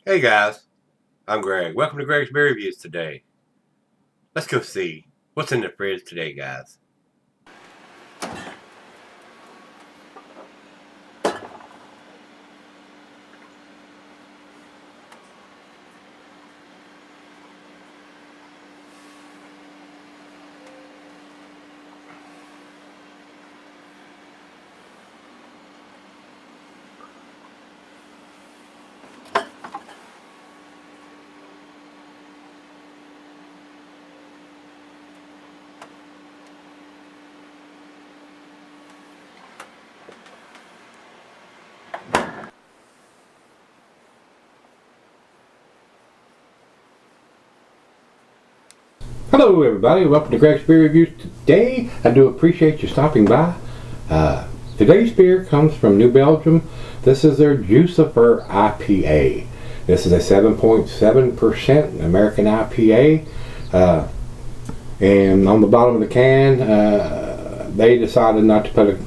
Hey guys, I'm Greg. Welcome to Gregsbeerreviews today. Let's go see what's in the fridge today, guys. Hello everybody, welcome to Gregsbeerreviews today. I do appreciate you stopping by. Today's beer comes from New Belgium. This is their Juicifer IPA. This is a 7.7% American IPA. And on the bottom of the can, they decided not to put a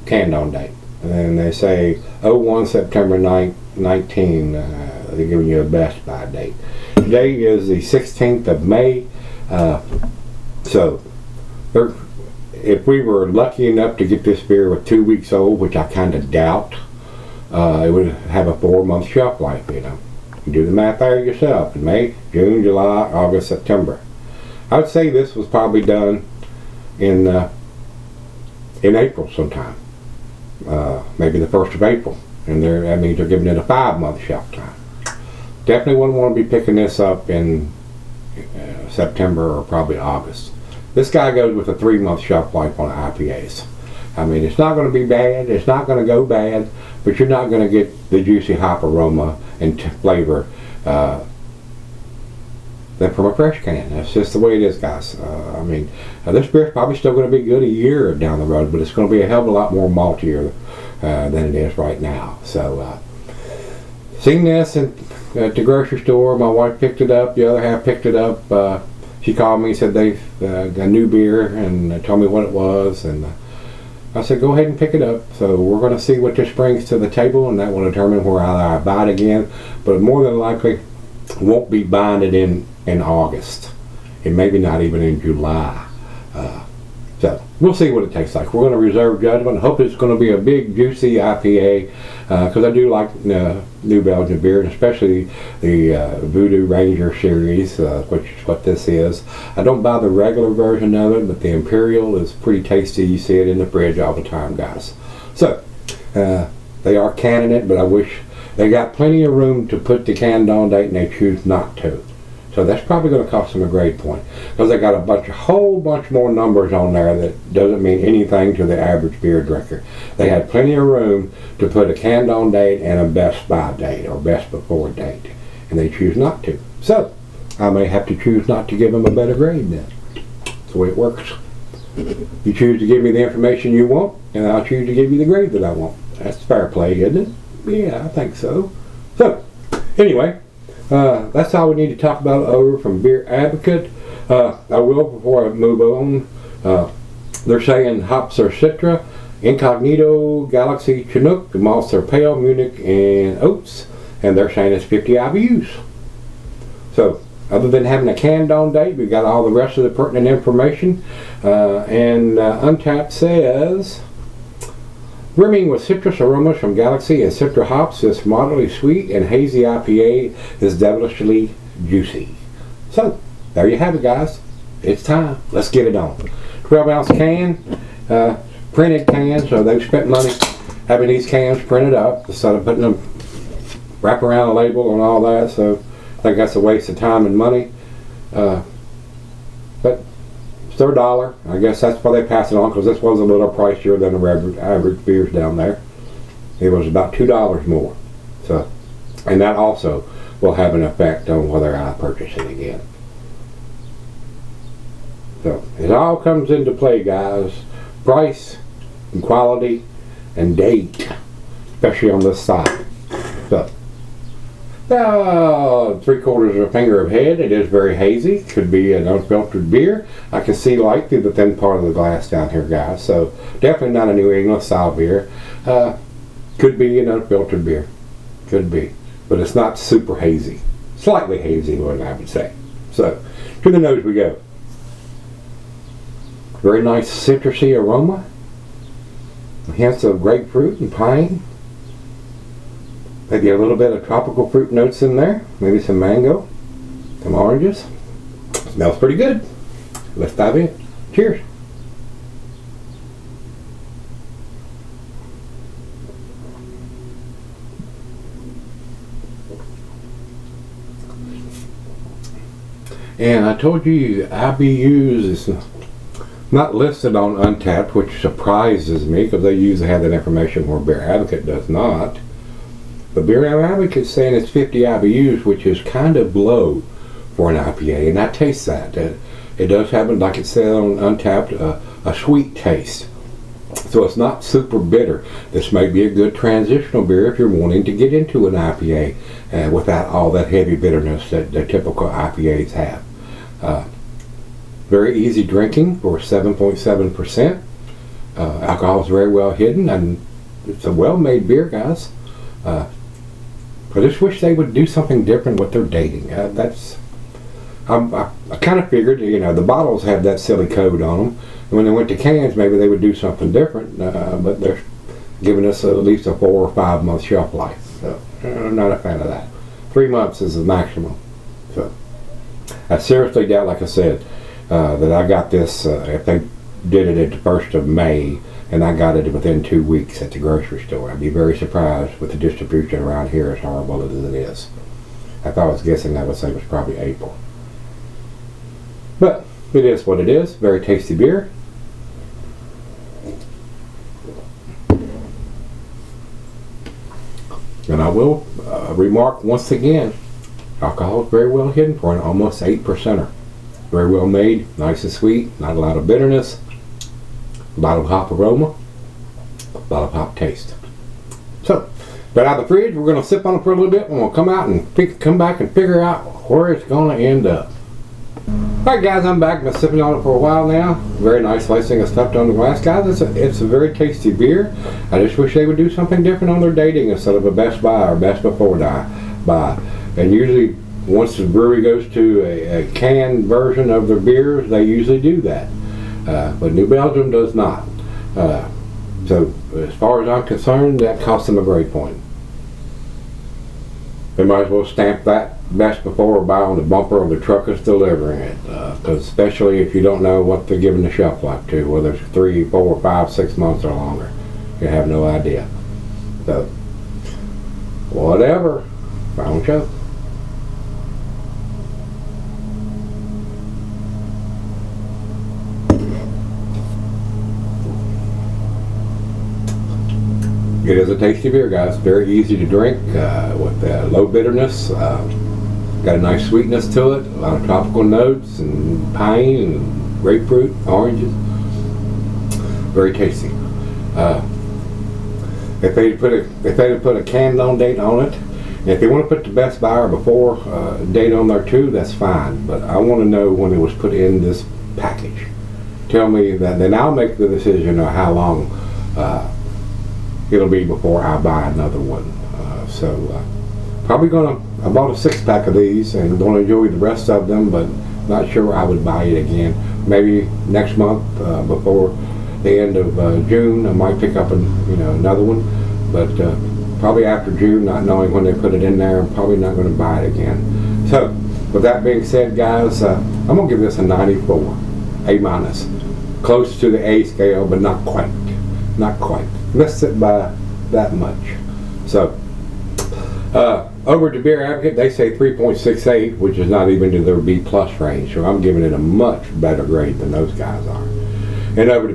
can-on date. And they say 01 September 19, they're giving you a best by date. Today is the 16th of May. So if we were lucky enough to get this beer with 2 weeks old, which I kind of doubt, it would have a 4-month shelf life, you know. You do the math there yourself. In May, June, July, August, September. I would say this was probably done in April sometime. Maybe the 1st of April. And that means they're giving it a 5-month shelf time. Definitely wouldn't want to be picking this up in September or probably August. This guy goes with a 3-month shelf life on IPAs. I mean, it's not going to be bad, it's not going to go bad, but you're not going to get the juicy hop aroma and flavor than from a fresh can. That's just the way it is, guys. I mean, this beer's probably still going to be good a year down the road, but it's going to be a hell of a lot more maltier than it is right now. So, seen this at the grocery store. My wife picked it up. The other half picked it up. She called me and said they got a new beer and told me what it was. And I said, go ahead and pick it up. So we're going to see what this brings to the table, and that will determine where I buy it again. But more than likely, won't be buying it in August. And maybe not even in July. So we'll see what it tastes like. We're going to reserve judgment. Hope it's going to be a big, juicy IPA because I do like New Belgium beer, and especially the Voodoo Ranger series, which is what this is. I don't buy the regular version of it, but the Imperial is pretty tasty. You see it in the fridge all the time, guys. So they are canning it, but I wish they got plenty of room to put the canned on date, and they choose not to. So that's probably going to cost them a grade point because they got a whole bunch more numbers on there that doesn't mean anything to the average beer drinker. They had plenty of room to put a canned on date and a best by date or best before date, and they choose not to. So I may have to choose not to give them a better grade then. That's the way it works. You choose to give me the information you want, and I'll choose to give you the grade that I want. That's fair play, isn't it? Yeah, I think so. So anyway. That's all we need to talk about over from Beer Advocate. I will, before I move on, they're saying hops are Citra, Incognito, Galaxy, Chinook, malts are Pale, Munich, and Oats, and they're saying it's 50 IBUs. So, other than having a canned on date, we've got all the rest of the pertinent information, and Untapped says, brimming with citrus aromas from Galaxy and Citra hops, this moderately sweet and hazy IPA is devilishly juicy. So, there you have it, guys. It's time. Let's get it on. 12-ounce can, printed can, so they've spent money having these cans printed up instead of putting them wrap around a label and all that, so I think that's a waste of time and money. But it's their dollar. I guess that's why they pass it on, because this was a little pricier than the average beers down there. It was about $2 more. So, and that also will have an effect on whether I purchase it again. So it all comes into play, guys. Price and quality and date, especially on this side. So, 3/4 of a finger of head. It is very hazy. Could be an unfiltered beer. I can see light through the thin part of the glass down here, guys. So definitely not a New England style beer. Could be an unfiltered beer. Could be. but it's not super hazy. Slightly hazy, what I would say. So, to the nose we go. Very nice citrusy aroma. Hints of grapefruit and pine. Maybe a little bit of tropical fruit notes in there. Maybe some mango, some oranges. Smells pretty good. Let's dive in. Cheers. And I told you IBUs is not listed on Untapped, which surprises me because they usually have that information where Beer Advocate does not. But Beer Advocate is saying it's 50 IBUs, which is kind of low for an IPA, and I taste that. It does have, like it said on Untapped, a sweet taste. So it's not super bitter. This may be a good transitional beer if you're wanting to get into an IPA without all that heavy bitterness that the typical IPAs have. Very easy drinking for 7.7%. Alcohol is very well hidden, and it's a well-made beer, guys. I just wish they would do something different with their dating. I kind of figured, the bottles have that silly code on them. And when they went to cans, maybe they would do something different. But they're giving us at least a 4 or 5 month shelf life. So I'm not a fan of that. 3 months is the maximum. So I seriously doubt, like I said, that I got this if they did it at the 1st of May and I got it within 2 weeks at the grocery store. I'd be very surprised with the distribution around here as horrible as it is. If I was guessing, I would say it was probably April. But it is what it is. Very tasty beer. And I will remark once again, alcohol is very well hidden for an almost 8%er. Very well made, nice and sweet, not a lot of bitterness, a lot of hop aroma, a lot of hop taste. So, but out of the fridge, we're going to sip on it for a little bit, and we'll come out and come back and figure out where it's going to end up. Alright guys, I'm back. I've been sipping on it for a while now. Very nice lacing of stuff on the glass. Guys, it's a very tasty beer. I just wish they would do something different on their dating instead of a best buy or best before buy. And usually, once the brewery goes to a canned version of their beers, they usually do that. But New Belgium does not. So, as far as I'm concerned, that costs them a grade point. They might as well stamp that best before or buy on the bumper of the truck that's delivering it. Because especially if you don't know what they're giving the shelf life to, whether it's 3, 4, 5, 6 months or longer. You have no idea. So, whatever. Final show. It is a tasty beer, guys. Very easy to drink with low bitterness. Got a nice sweetness to it. A lot of tropical notes and pine and grapefruit, oranges. Very tasty. If they put a can-on date on it, and if they want to put the best buy or before date on there too, that's fine. But I want to know when it was put in this package. Tell me that, then I'll make the decision of how long it'll be before I buy another one. Probably I bought a 6-pack of these and going to enjoy the rest of them, but not sure I would buy it again. Maybe next month before the end of June I might pick up another one, but probably after June, not knowing when they put it in there, I'm probably not going to buy it again. So with that being said, guys, I'm going to give this a 94, A-. Close to the A scale, but not quite. Missed it by that much. So over to Beer Advocate, they say 3.68, which is not even to their B+ range. So I'm giving it a much better grade than those guys are. And over to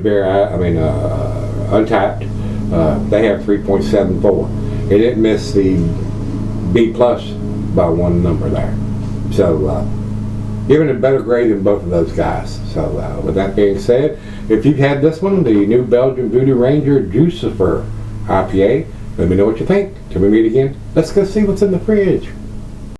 Untapped, they have 3.74. It didn't miss the B+ by one number there. So giving it a better grade than both of those guys. So with that being said, if you've had this one, the new Belgium Voodoo Ranger Juicifer IPA, let me know what you think. Till we meet again, let's go see what's in the fridge.